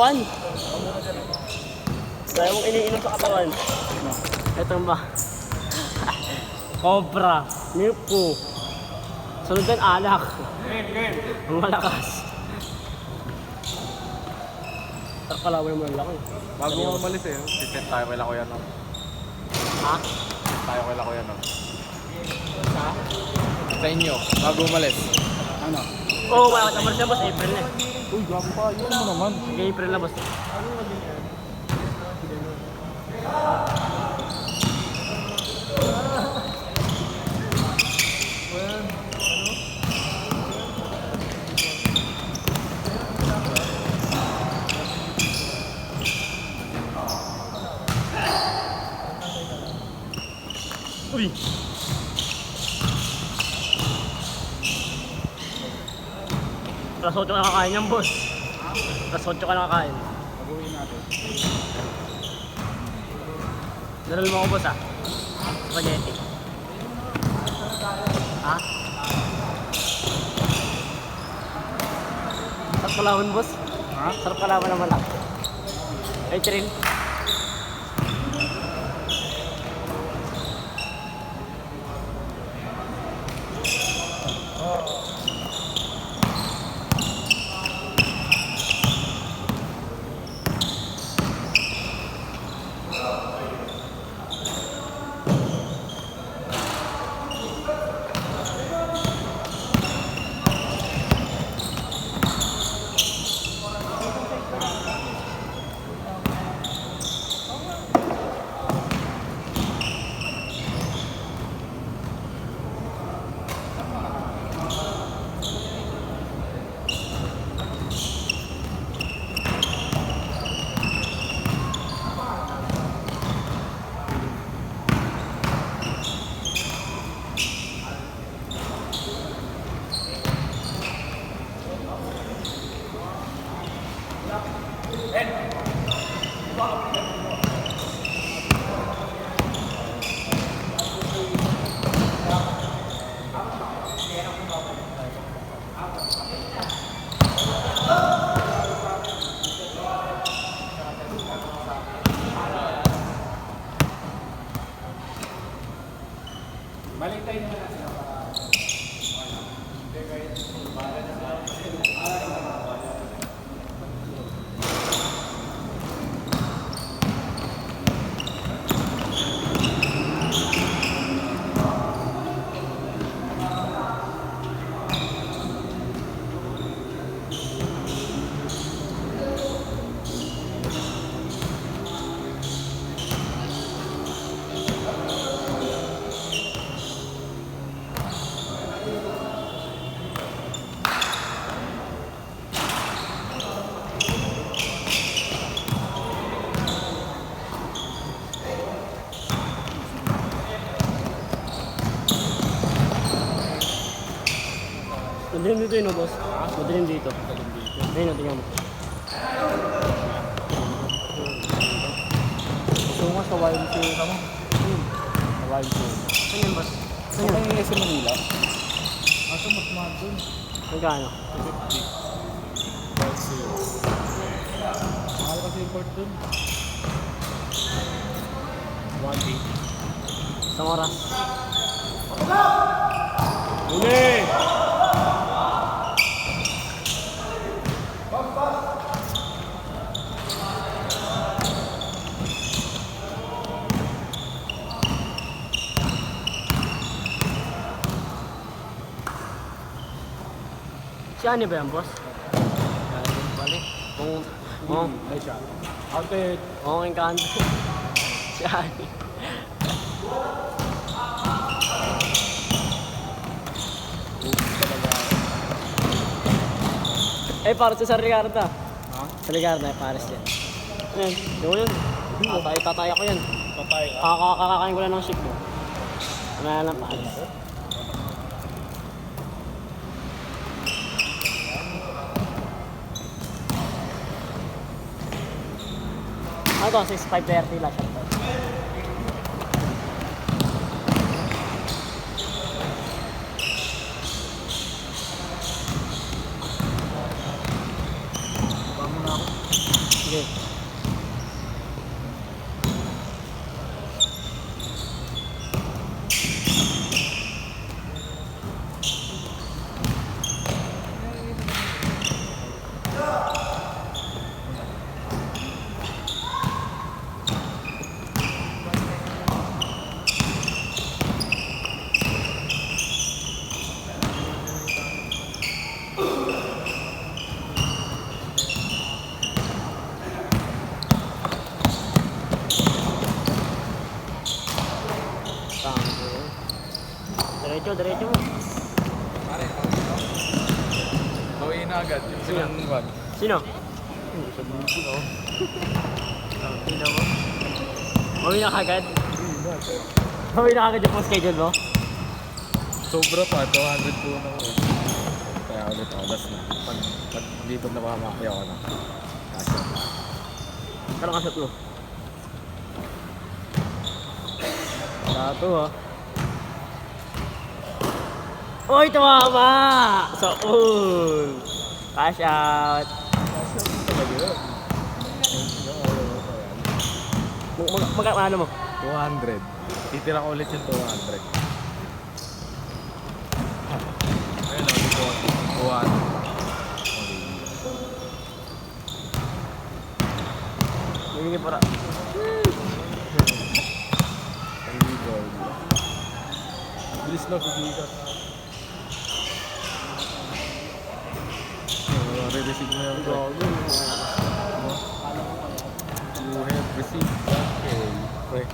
Katawan. Kaya mong iniinom sa katawan. Ito ba? Cobra. Mirko. Sunod din alak. Ang malakas. Kalawin mo yung laki. Bago mo umalis eh, ticket tayo kay Kuya Nam. Ha? Tayo kay Kuya Nam. Sa? Sa inyo, bago umalis. Ano? Oo, wala ka siya boss. April na. Uy, gago pa. Yun mo naman. Sige, April na boss. Uy! Alas 8 ka nakakain yan, boss. Alas 8 ka nakakain. Pag-uwi natin. Daral mo ako, boss, ha? Spaghetti. Ha? Sarap kalawan, boss. Ha? Sarap kalawan naman lang. Ay, Trin. Balik tayo naman natin. Madilim dito yun, boss. Madilim dito. Ayun, tingnan mo. Gusto mo sa YMC ka mo? Sa YMC. Saan yan, boss? Saan Saan yan? yung SM Manila? Aso mas mahal dun. Magkano? 250. YMC. Mahal kasi yung court dun. 180. Isang oras. Uli! Si Ani ba yan, boss? Balik. Kung, Ay siya. Outed. ang engkanto. Si Ani. Eh, para sa Ricardo. Ha? Sa Ricardo, eh, pares yan. Ayan, yun yun. Tatay ako yan. Patay ka. Kakakain ko lang ng shake mo. Ano lang pares. Ano to? 6:5:30 lang siya. Baka mo na ako. Sige. Diretso, diretso mo. Pare, gawin na agad. Yung silang one. Sino? Sa buko, no? Sino mo? Mawin na kagad? Mawin na kagad yung pang schedule mo? Sobra pa, 200 po na ako. Kaya ulit ako, last na. Pag dito na mamaki ako na. Kasi, Parang kasot mo. Tato ha. Uy, tumama! So cool! Cash out! talaga yun. Ano mo? 200. Titira ko ulit yung 200. Ayun, ako 200. Bibigyan para. Bilis na, kubigat. Re-receive mo yung Gago. You have received. Okay. Okay.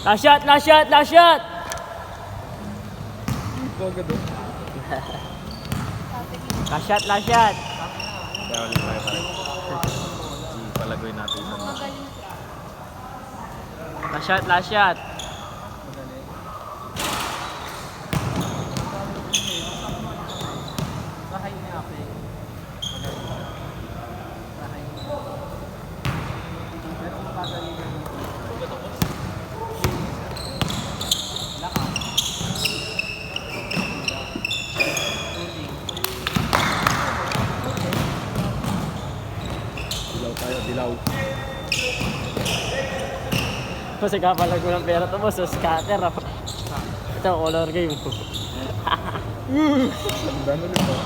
Last shot! Last shot! Last shot! Ito agad oh. Last shot! Last shot! Kaya ulit tayo pare. Palagoy natin ito. Last shot! Last shot! Dilaw tayo, dilaw. Kasi kapalag mo ng pera to mo sa scatter. Ito, color game. Ganda ulit oh.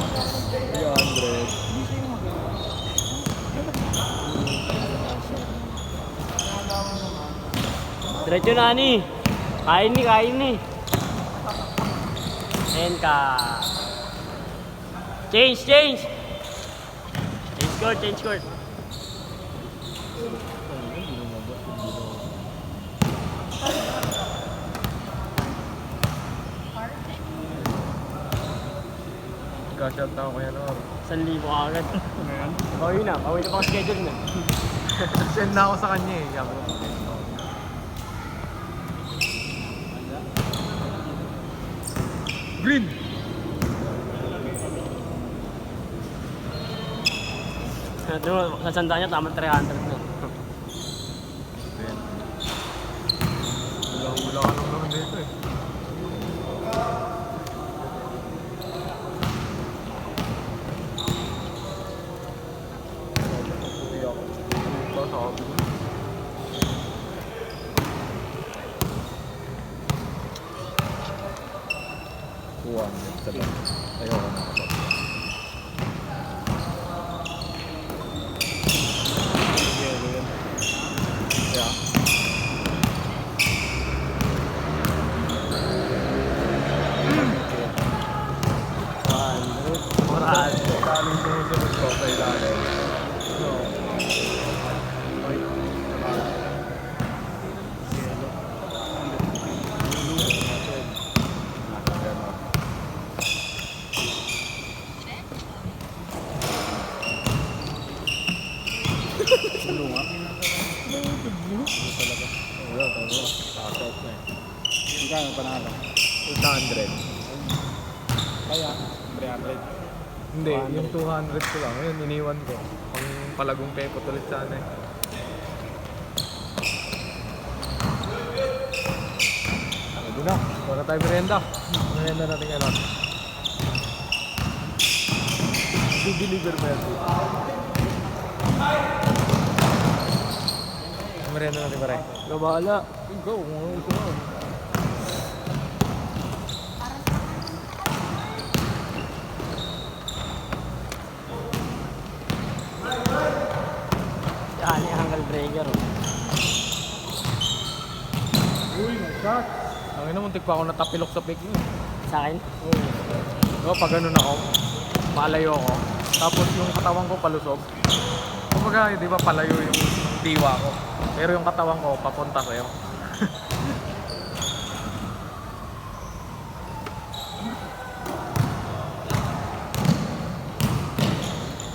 300. Diretso na ni. Kain ni, kain ni. Ayan ka. Change, change. Change court, change court. Nagka-shot na ako kaya no. 1,000 agad. Bawi na pang schedule na. Send na ako sa kanya eh. Yaman ko. Green! Ito, sa sanda niya, tama 300 na. Wala ka lang naman dito eh. Ito sa hobby ko. Kuwan, sabi. Ayoko na ako. Yeah. Moral. Kaling sumusunod ko sa ilalim. No. Ay. Tulungan. Talaga. Wala, tama. Shoutout na eh. Magkano panalo? 800. Kaya, 300. Hindi, yung 200 ko lang. Yun, iniwan ko. Pang palagong pepot ulit sana eh. Pwede na. Para tayo merienda. Merienda natin kailan. I-deliver mo yan. merienda natin pare. Ikaw bahala. Go, kung ano gusto mo. Yan, yung angle breaker. Oh. Uy, my God. Ang ina, muntik pa ako natapilok sa pick niyo. Sa akin? Oo. Pag ganun ako, palayo ako. Tapos yung katawan ko palusog. Kumbaga, di ba palayo yung diwa ko. Pero yung katawan ko, papunta sa'yo.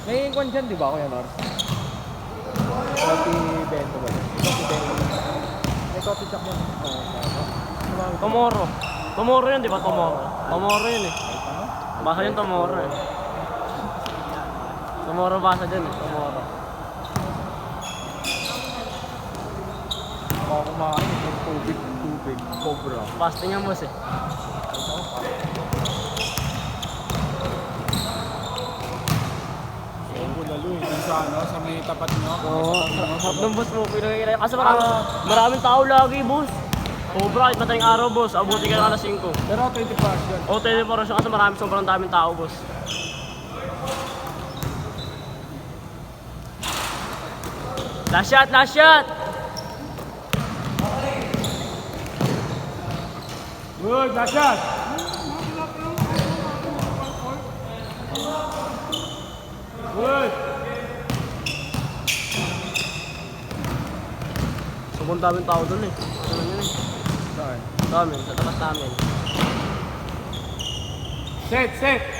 May kwan dyan, di ba ako yan, Ars? Coffee bento ba yun? Coffee bento. May coffee shop yan. Oo, tama. Tomorrow. Tomorrow yun, di ba? Tomorrow. Tomorrow yun eh. Basa yun tomorrow eh. Tomorrow basa dyan eh. Tomorrow. Ako kumakain ng tubig, cobra. Fasting yan boss eh. Lalo yung sa ano, sa may tapat nyo. Oo. Hap ng boss mo. Pinagkakilala. Kasi maraming tao lagi boss. Sobra, kahit madaling araw boss. Abuti ka na alas 5. Pero 20 bars yun. O, teleporasyon kasi sobrang daming tao boss. Last shot! Last shot! Good, last shot! Good! Sobrang daming tao dun eh. Ano yun eh. Saan? Dami, sa tapat namin. Set!